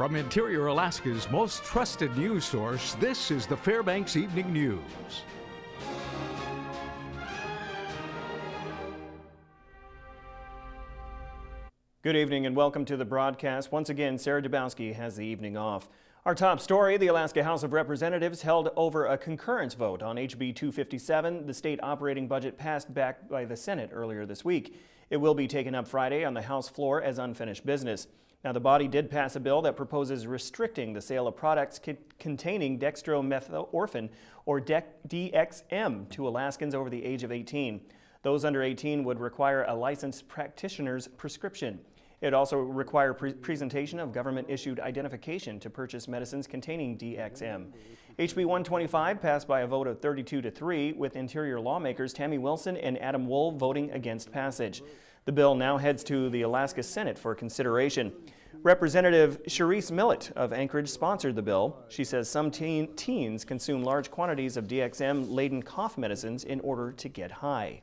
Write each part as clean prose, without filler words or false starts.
From Interior Alaska's most trusted news source, this is the Fairbanks Evening News. Good evening and welcome to the broadcast. Once again, Sarah Dubowski has the evening off. Our top story, the Alaska House of Representatives held over a concurrence vote on HB 257, the state operating budget passed back by the Senate earlier this week. It will be taken up Friday on the House floor as unfinished business. Now, the body did pass a bill that proposes restricting the sale of products containing dextromethorphan, or DXM, to Alaskans over the age of 18. Those under 18 would require a licensed practitioner's prescription. It also require presentation of government-issued identification to purchase medicines containing DXM. HB 125 passed by a vote of 32-3, with Interior lawmakers Tammy Wilson and Adam Wool voting against passage. The bill now heads to the Alaska Senate for consideration. Representative Cherise Millett of Anchorage sponsored the bill. She says some teens consume large quantities of DXM-laden cough medicines in order to get high.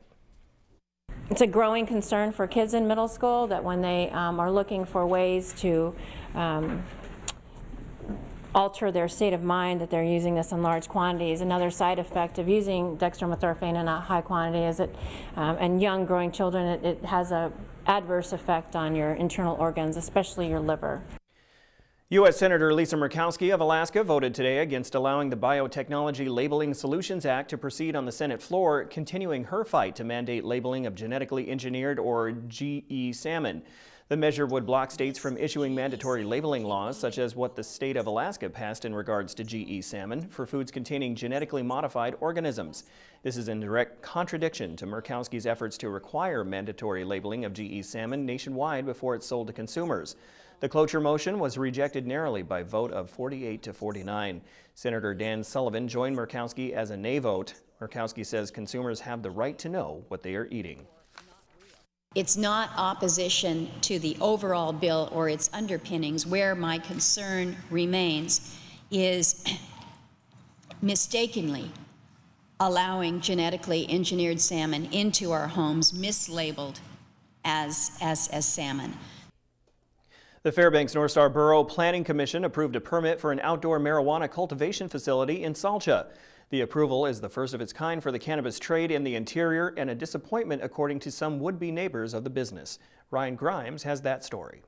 It's a growing concern for kids in middle school that when they are looking for ways to alter their state of mind, that they're using this in large quantities. Another side effect of using dextromethorphan in a high quantity is that in young growing children, it has an adverse effect on your internal organs, especially your liver. U.S. Senator Lisa Murkowski of Alaska voted today against allowing the Biotechnology Labeling Solutions Act to proceed on the Senate floor, continuing her fight to mandate labeling of genetically engineered or GE salmon. The measure would block states from issuing mandatory labeling laws, such as what the state of Alaska passed in regards to GE salmon, for foods containing genetically modified organisms. This is in direct contradiction to Murkowski's efforts to require mandatory labeling of GE salmon nationwide before it's sold to consumers. The cloture motion was rejected narrowly by vote of 48-49. Senator Dan Sullivan joined Murkowski as a nay vote. Murkowski says consumers have the right to know what they are eating. It's not opposition to the overall bill or its underpinnings. Where my concern remains is mistakenly allowing genetically engineered salmon into our homes, mislabeled as salmon. The Fairbanks North Star Borough Planning Commission approved a permit for an outdoor marijuana cultivation facility in Salcha. The approval is the first of its kind for the cannabis trade in the interior and a disappointment according to some would-be neighbors of the business. Ryan Grimes has that story.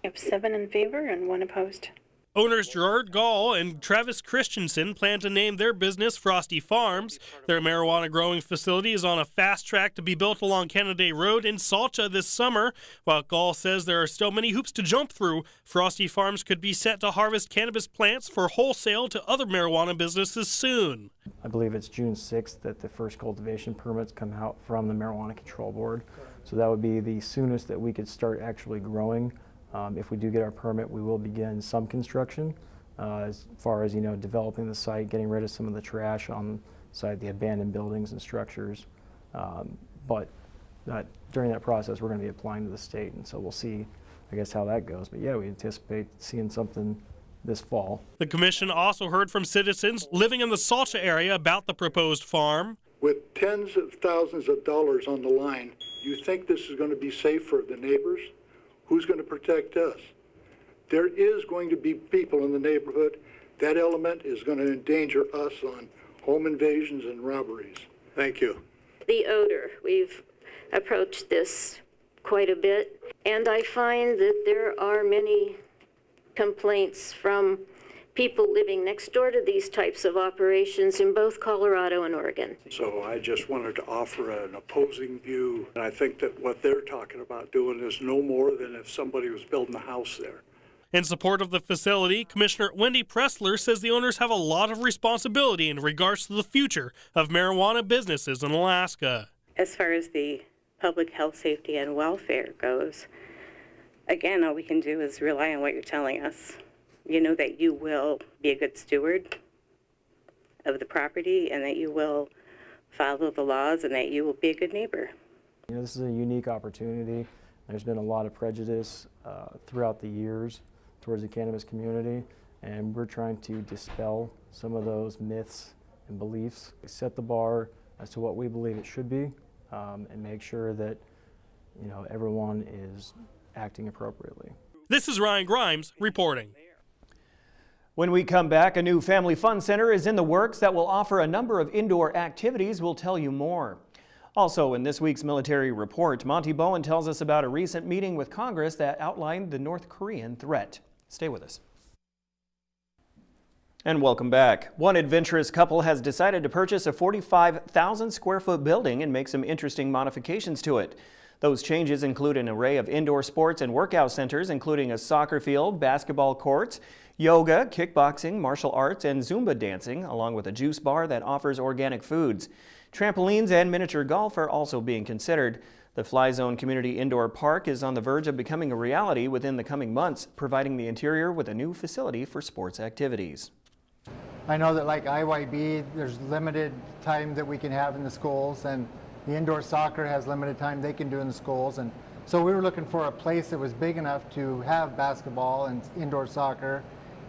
We have 7 in favor and 1 opposed. Owners Gerard Gall and Travis Christensen plan to name their business Frosty Farms. Their marijuana growing facility is on a fast track to be built along Canada Road in Salcha this summer. While Gall says there are still many hoops to jump through, Frosty Farms could be set to harvest cannabis plants for wholesale to other marijuana businesses soon. I believe it's June 6th that the first cultivation permits come out from the Marijuana Control Board. So that would be the soonest that we could start actually growing. If we do get our permit, we will begin some construction as far as, developing the site, getting rid of some of the trash on the site, the abandoned buildings and structures. But during that process, we're going to be applying to the state, and so we'll see, I guess, how that goes. But yeah, we anticipate seeing something this fall. The commission also heard from citizens living in the Salcha area about the proposed farm. With tens of thousands of dollars on the line, you think this is going to be safe for the neighbors? Who's going to protect us? There is going to be people in the neighborhood. That element is going to endanger us on home invasions and robberies. Thank you. The odor, we've approached this quite a bit, and I find that there are many complaints from people living next door to these types of operations in both Colorado and Oregon. So I just wanted to offer an opposing view. And I think that what they're talking about doing is no more than if somebody was building a house there. In support of the facility, Commissioner Wendy Pressler says the owners have a lot of responsibility in regards to the future of marijuana businesses in Alaska. As far as the public health, safety, and welfare goes, again, all we can do is rely on what you're telling us. You know that you will be a good steward of the property and that you will follow the laws and that you will be a good neighbor. This is a unique opportunity. There's been a lot of prejudice throughout the years towards the cannabis community, and we're trying to dispel some of those myths and beliefs, set the bar as to what we believe it should be, and make sure that everyone is acting appropriately. This is Ryan Grimes reporting. When we come back, a new family fun center is in the works that will offer a number of indoor activities. We'll tell you more. Also, in this week's military report, Monty Bowen tells us about a recent meeting with Congress that outlined the North Korean threat. Stay with us. And welcome back. One adventurous couple has decided to purchase a 45,000 square foot building and make some interesting modifications to it. Those changes include an array of indoor sports and workout centers, including a soccer field, basketball courts, yoga, kickboxing, martial arts, and Zumba dancing, along with a juice bar that offers organic foods. Trampolines and miniature golf are also being considered. The Fly Zone Community Indoor Park is on the verge of becoming a reality within the coming months, providing the interior with a new facility for sports activities. I know that like IYB, there's limited time that we can have in the schools, and the indoor soccer has limited time they can do in the schools. And so we were looking for a place that was big enough to have basketball and indoor soccer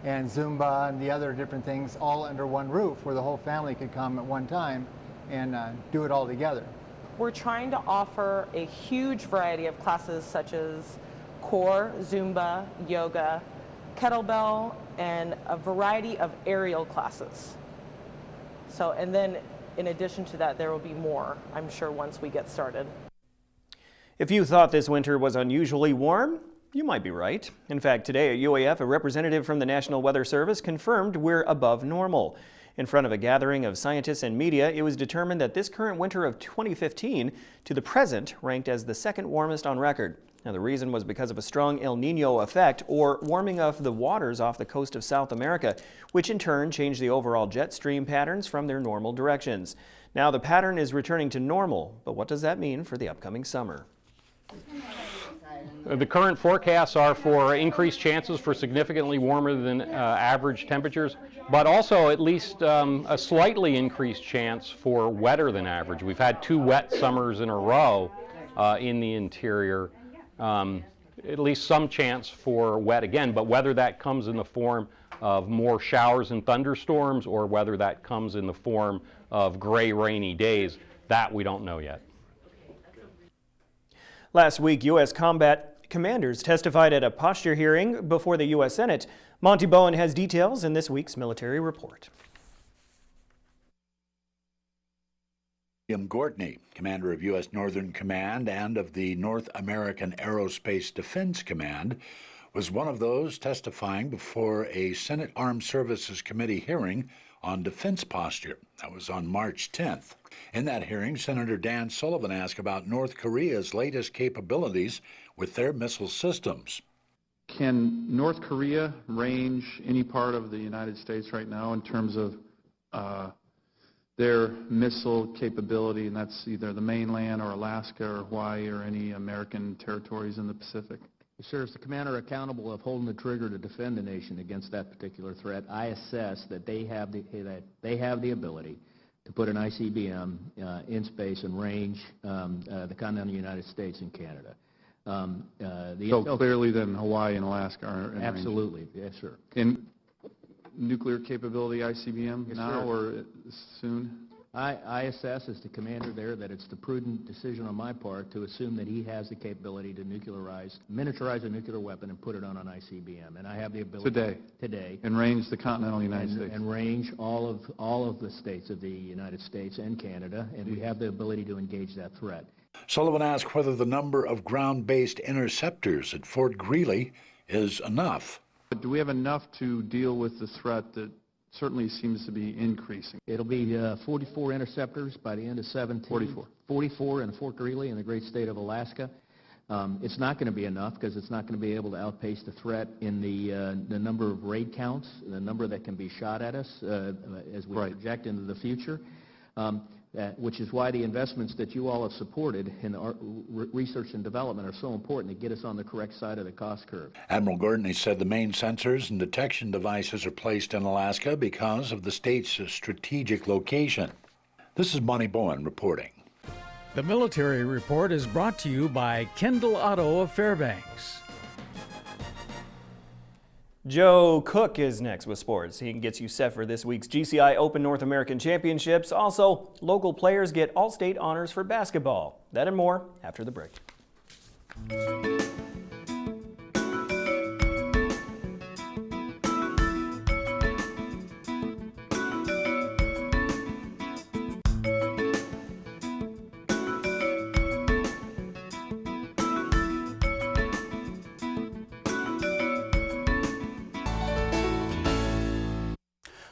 and Zumba and the other different things all under one roof, where the whole family could come at one time and do it all together. We're trying to offer a huge variety of classes such as core, Zumba, yoga, kettlebell, and a variety of aerial classes. So, and then in addition to that, there will be more, I'm sure, once we get started. If you thought this winter was unusually warm, you might be right. In fact, today at UAF, a representative from the National Weather Service confirmed we're above normal. In front of a gathering of scientists and media, it was determined that this current winter of 2015 to the present ranked as the second warmest on record. Now, the reason was because of a strong El Nino effect, or warming of the waters off the coast of South America, which in turn changed the overall jet stream patterns from their normal directions. Now the pattern is returning to normal, but what does that mean for the upcoming summer? The current forecasts are for increased chances for significantly warmer than average temperatures, but also at least a slightly increased chance for wetter than average. We've had 2 wet summers in a row in the interior. At least some chance for wet again, but whether that comes in the form of more showers and thunderstorms or whether that comes in the form of gray, rainy days, that we don't know yet. Last week, U.S. combat commanders testified at a posture hearing before the U.S. Senate. Monty Bowen has details in this week's military report. William Gortney, commander of U.S. Northern Command and of the North American Aerospace Defense Command, was one of those testifying before a Senate Armed Services Committee hearing on defense posture. That was on March 10th. In that hearing, Senator Dan Sullivan asked about North Korea's latest capabilities with their missile systems. Can North Korea range any part of the United States right now in terms of their missile capability, and that's either the mainland or Alaska or Hawaii or any American territories in the Pacific? Sir, is the commander accountable of holding the trigger to defend the nation against that particular threat? I assess that they have the ability to put an ICBM in space and range the continental United States and Canada. So clearly then Hawaii and Alaska are in absolutely, range. Yes, sir. In nuclear capability ICBM yes, now sir. Or soon? I assess as the commander there that it's the prudent decision on my part to assume that he has the capability to miniaturize a nuclear weapon and put it on an ICBM. And I have the ability today and range the continental United States. And range all of the states of the United States and Canada, and we have the ability to engage that threat. Sullivan asked whether the number of ground-based interceptors at Fort Greely is enough. But do we have enough to deal with the threat that certainly seems to be increasing? It'll be 44 interceptors by the end of 2017. 44 in Fort Greely in the great state of Alaska. It's not going to be enough because it's not going to be able to outpace the threat in the number of raid counts, the number that can be shot at us as we project into the future. Which is why the investments that you all have supported in research and development are so important to get us on the correct side of the cost curve. Admiral Gortney said the main sensors and detection devices are placed in Alaska because of the state's strategic location. This is Monty Bowen reporting. The military report is brought to you by Kendall Auto of Fairbanks. Joe Cook is next with sports. He gets you set for this week's GCI Open North American Championships. Also, local players get all-state honors for basketball. That and more after the break.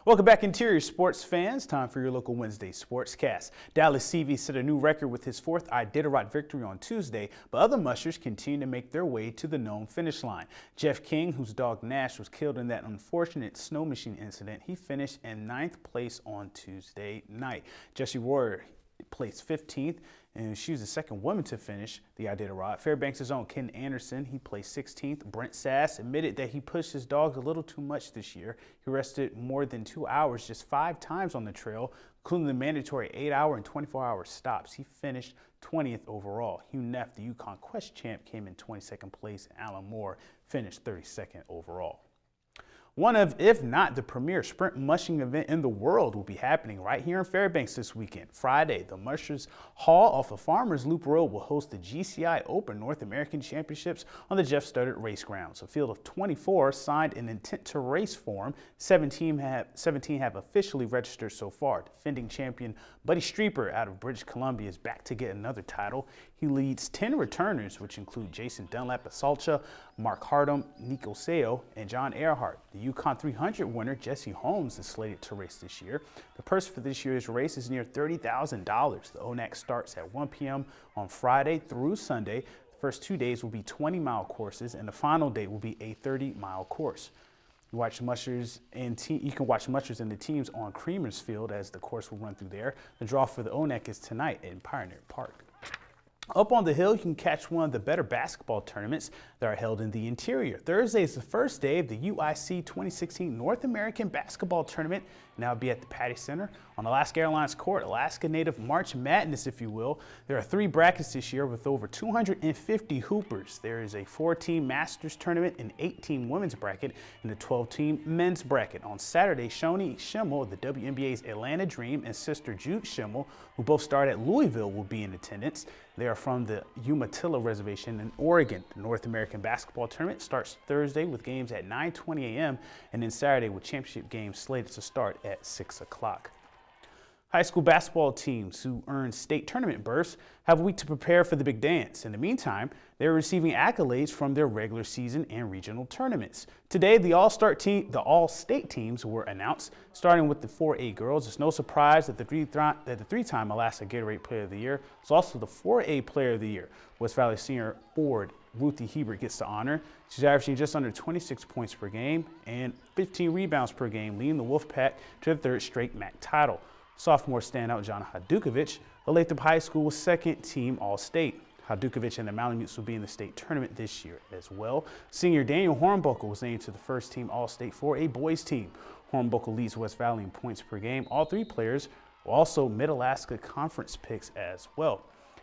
Welcome back, Interior sports fans. Time for your local Wednesday sportscast. Dallas CV set a new record with his 4th Iditarod victory on Tuesday, but other mushers continue to make their way to the known finish line. Jeff King, whose dog Nash was killed in that unfortunate snow machine incident, he finished in 9th place on Tuesday night. Jessie Warrior placed 15th, and she was the second woman to finish the Iditarod. Fairbanks' own Ken Anderson, he placed 16th. Brent Sass admitted that he pushed his dogs a little too much this year. He rested more than 2 hours just 5 times on the trail, including the mandatory 8-hour and 24-hour stops. He finished 20th overall. Hugh Neff, the Yukon Quest champ, came in 22nd place. Alan Moore finished 32nd overall. One of, if not the premier sprint mushing event in the world, will be happening right here in Fairbanks this weekend. Friday, the Mushers Hall off of Farmers Loop Road will host the GCI Open North American Championships on the Jeff Studdard Race Grounds. A field of 24 signed an intent to race form. 17 have officially registered so far. Defending champion Buddy Streeper out of British Columbia is back to get another title. He leads 10 returners, which include Jason Dunlap of Salcha, Mark Hardum, Nico Seo, and John Earhart. The Yukon 300 winner, Jesse Holmes, is slated to race this year. The purse for this year's race is near $30,000. The ONAC starts at 1 p.m. on Friday through Sunday. The first 2 days will be 20-mile courses, and the final day will be a 30-mile course. You can watch mushers and the teams on Creamer's Field as the course will run through there. The draw for the ONAC is tonight in Pioneer Park. Up on the hill, you can catch one of the better basketball tournaments that are held in the interior. Thursday is the first day of the UIC 2016 North American Basketball Tournament, and that'll be at the Patty Center on Alaska Airlines Court, Alaska Native March Madness, if you will. There are 3 brackets this year with over 250 hoopers. There is a 4-team Masters tournament, an 8-team women's bracket, and a 12-team men's bracket. On Saturday, Shoni Schimmel, the WNBA's Atlanta Dream, and sister Jude Schimmel, who both start at Louisville, will be in attendance. They are from the Umatilla Reservation in Oregon. The North American Basketball Tournament starts Thursday with games at 9:20 a.m. and then Saturday with championship games slated to start at 6 o'clock. High school basketball teams who earn state tournament berths have a week to prepare for the big dance. In the meantime, they're receiving accolades from their regular season and regional tournaments. Today, the all-state teams were announced, starting with the 4A girls. It's no surprise that the 3-time Alaska Gatorade Player of the Year is also the 4A Player of the Year. West Valley senior forward Ruthie Hebert gets the honor. She's averaging just under 26 points per game and 15 rebounds per game, leading the Wolfpack to the 3rd straight MAC title. Sophomore standout John Hadukovic, the Lathrup High School 2nd-team All-State. Hadukovic and the Malamutes will be in the state tournament this year as well. Senior Daniel Hornbuckle was named to the 1st-team All-State for a boys team. Hornbuckle leads West Valley in points per game. All 3 players are also Mid-Alaska Conference picks as well.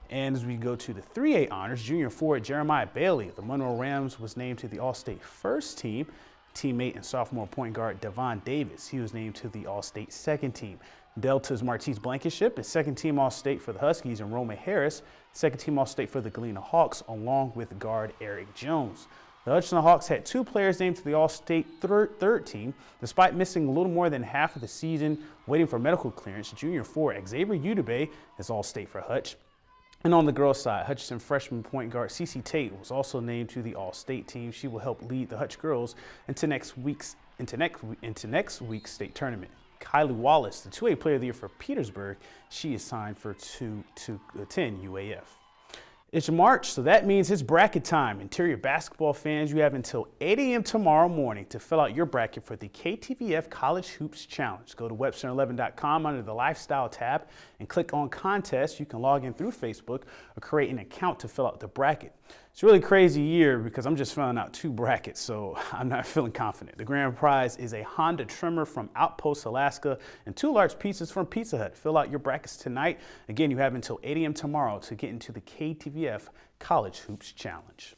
And as we go to the 3A honors, junior forward Jeremiah Bailey of the Monroe Rams was named to the All-State 1st team. Teammate and sophomore point guard Devon Davis, he was named to the All-State 2nd team. Delta's Martise Blankenship is 2nd-team All-State for the Huskies, and Roma Harris, 2nd-team All-State for the Galena Hawks, along with guard Eric Jones. The Hutchinson Hawks had 2 players named to the All-State third team. Despite missing a little more than half of the season waiting for medical clearance, junior forward Xavier Udebe is All-State for Hutch. And on the girls' side, Hutchinson freshman point guard Cece Tate was also named to the All-State team. She will help lead the Hutch girls into next week's state tournament. Kylie Wallace, the 2A Player of the Year for Petersburg, she is signed to attend UAF. It's March, so that means it's bracket time. Interior basketball fans, you have until 8 a.m. tomorrow morning to fill out your bracket for the KTVF College Hoops Challenge. Go to Webster11.com under the Lifestyle tab and click on Contest. You can log in through Facebook or create an account to fill out the bracket. It's a really crazy year because I'm just filling out 2 brackets, so I'm not feeling confident. The grand prize is a Honda trimmer from Outpost, Alaska, and 2 large pizzas from Pizza Hut. Fill out your brackets tonight. Again, you have until 8 a.m. tomorrow to get into the KTVF College Hoops Challenge.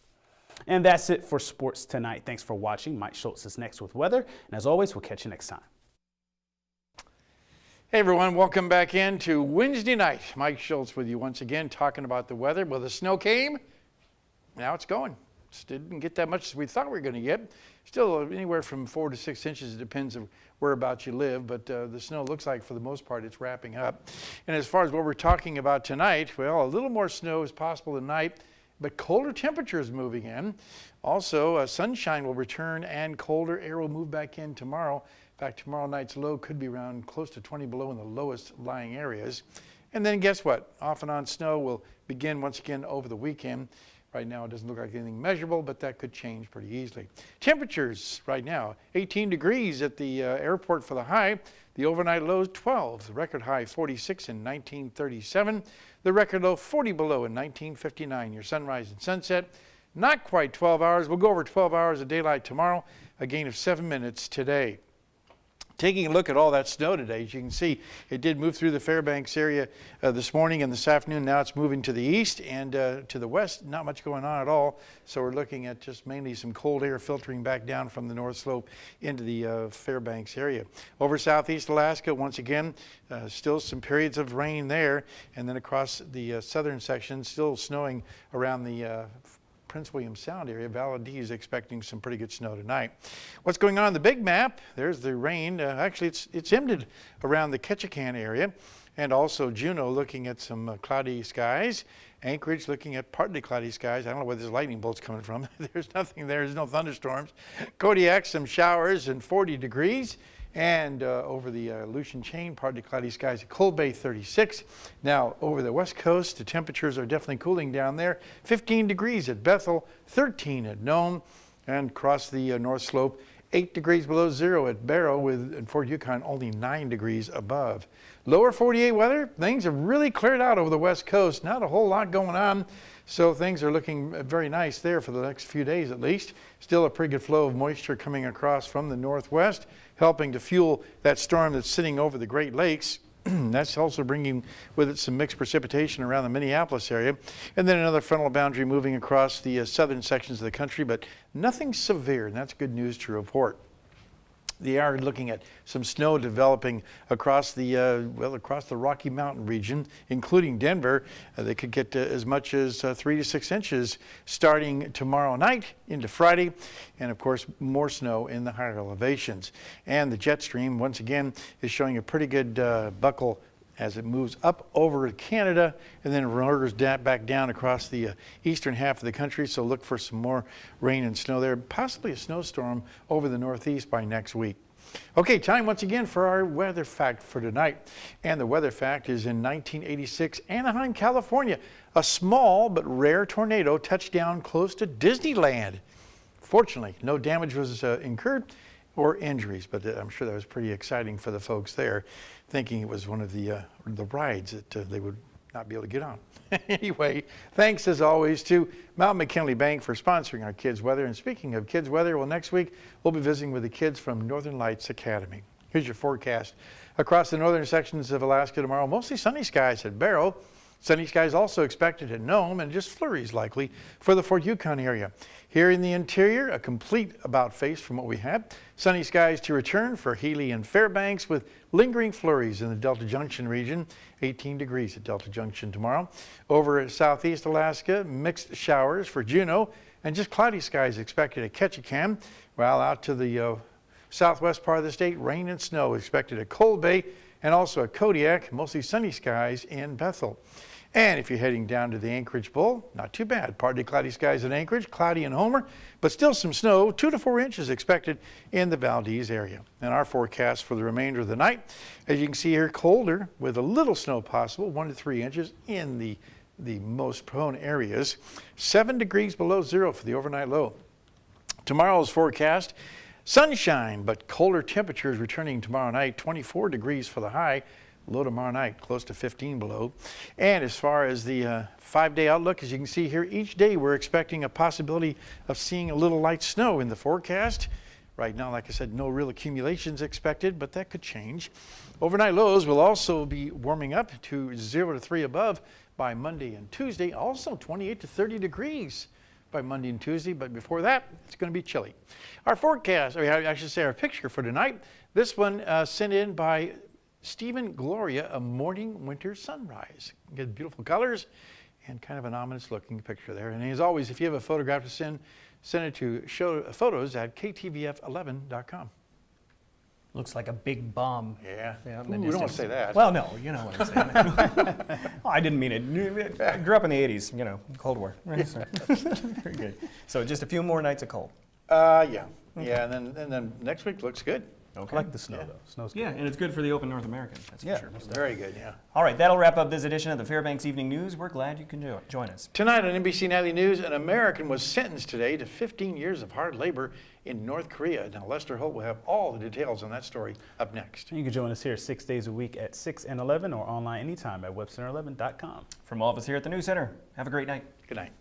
And that's it for sports tonight. Thanks for watching. Mike Schultz is next with weather, and as always, we'll catch you next time. Hey everyone, welcome back in to Wednesday night. Mike Schultz with you once again, talking about the weather. Well, the snow came. Now it's going. Didn't get that much as we thought we were going to get. Still anywhere from 4 to 6 inches. It depends on whereabouts you live, but the snow looks like for the most part it's wrapping up. And as far as what we're talking about tonight, well, a little more snow is possible tonight but colder temperatures moving in. Also, sunshine will return and colder air will move back in tomorrow. In fact, tomorrow night's low could be around close to 20 below in the lowest lying areas. And then guess what? Off and on snow will begin once again over the weekend. Right now it doesn't look like anything measurable, but that could change pretty easily. Temperatures right now, 18 degrees at the airport for the high. The overnight low is 12. The record high 46 in 1937. The record low 40 below in 1959. Your sunrise and sunset, not quite 12 hours. We'll go over 12 hours of daylight tomorrow, a gain of 7 minutes today. Taking a look at all that snow today, as you can see, it did move through the Fairbanks area this morning and this afternoon. Now it's moving to the east and to the west. Not much going on at all. So we're looking at just mainly some cold air filtering back down from the north slope into the Fairbanks area. Over southeast Alaska, once again, still some periods of rain there. And then across the southern section, still snowing around the Prince William Sound area. Valadie is expecting some pretty good snow tonight. What's going on the big map? There's the rain. Actually, it's ended around the Ketchikan area, and also Juneau looking at some cloudy skies. Anchorage looking at partly cloudy skies. I don't know where this lightning bolt's coming from. There's nothing there. There's no thunderstorms. Kodiak, some showers and 40 degrees. And over the Aleutian Chain, partly cloudy skies at Cold Bay, 36. Now, over the west coast, the temperatures are definitely cooling down there. 15 degrees at Bethel, 13 at Nome, and across the north slope, 8 degrees below zero at Barrow, with in Fort Yukon only 9 degrees above. Lower 48 weather, things have really cleared out over the west coast. Not a whole lot going on. So things are looking very nice there for the next few days at least. Still a pretty good flow of moisture coming across from the northwest, helping to fuel that storm that's sitting over the Great Lakes. That's also bringing with it some mixed precipitation around the Minneapolis area. And then another frontal boundary moving across the southern sections of the country, but nothing severe, and that's good news to report. They are looking at some snow developing across the across the Rocky Mountain region, including Denver. They could get as much as 3 to 6 inches starting tomorrow night into Friday, and of course more snow in the higher elevations. And the jet stream once again is showing a pretty good buckle as it moves up over Canada and then roars back down across the eastern half of the country. So look for some more rain and snow there, possibly a snowstorm over the northeast by next week. Okay, time once again for our weather fact for tonight. And the weather fact is in 1986, Anaheim, California, a small but rare tornado touched down close to Disneyland. Fortunately, no damage was incurred or injuries, but I'm sure that was pretty exciting for the folks there, thinking it was one of the rides that they would not be able to get on. Anyway, thanks as always to Mount McKinley Bank for sponsoring our Kids Weather. And speaking of Kids Weather, well, next week we'll be visiting with the kids from Northern Lights Academy. Here's your forecast. Across the northern sections of Alaska tomorrow, mostly sunny skies at Barrow. Sunny skies also expected at Nome, and just flurries likely for the Fort Yukon area. Here in the interior, a complete about face from what we had. Sunny skies to return for Healy and Fairbanks with lingering flurries in the Delta Junction region. 18 degrees at Delta Junction tomorrow. Over southeast Alaska, mixed showers for Juneau, and just cloudy skies expected at Ketchikan. While out to the southwest part of the state, rain and snow expected at Cold Bay and also at Kodiak, mostly sunny skies in Bethel. And if you're heading down to the Anchorage Bowl, not too bad. Partly cloudy skies in Anchorage, cloudy in Homer, but still some snow, 2 to 4 inches expected in the Valdez area. And our forecast for the remainder of the night, as you can see here, colder with a little snow possible, 1 to 3 inches in the most prone areas. 7 degrees below zero for the overnight low. Tomorrow's forecast, sunshine, but colder temperatures returning tomorrow night, 24 degrees for the high. Low tomorrow night, close to 15 below. And as far as the 5-day outlook, as you can see here, each day we're expecting a possibility of seeing a little light snow in the forecast. Right now, like I said, no real accumulations expected, but that could change. Overnight lows will also be warming up to 0 to 3 above by Monday and Tuesday. Also 28 to 30 degrees by Monday and Tuesday, but before that, it's going to be chilly. Our forecast, or I should say our picture for tonight, this one sent in by Stephen Gloria, a morning winter sunrise. Get beautiful colors and kind of an ominous looking picture there. And as always, if you have a photograph to send it to photos@ktvf11.com. looks like a big bomb. Yeah. In Ooh, the we don't want distance. to say that. Well, no, you know what I'm saying. Oh, I didn't mean it. I grew up in the 80s, you know, Cold War. So, very good. So just a few more nights of cold. Yeah. Yeah, and then next week looks good. Okay. I like the snow, though. Snow's good. Yeah, and it's good for the open North American, that's for sure. Very good, yeah. All right, that'll wrap up this edition of the Fairbanks Evening News. We're glad you can join us. Tonight on NBC Nightly News, an American was sentenced today to 15 years of hard labor in North Korea. Now, Lester Holt will have all the details on that story up next. You can join us here 6 days a week at 6 and 11 or online anytime at webcenter11.com. From all of us here at the News Center, have a great night. Good night.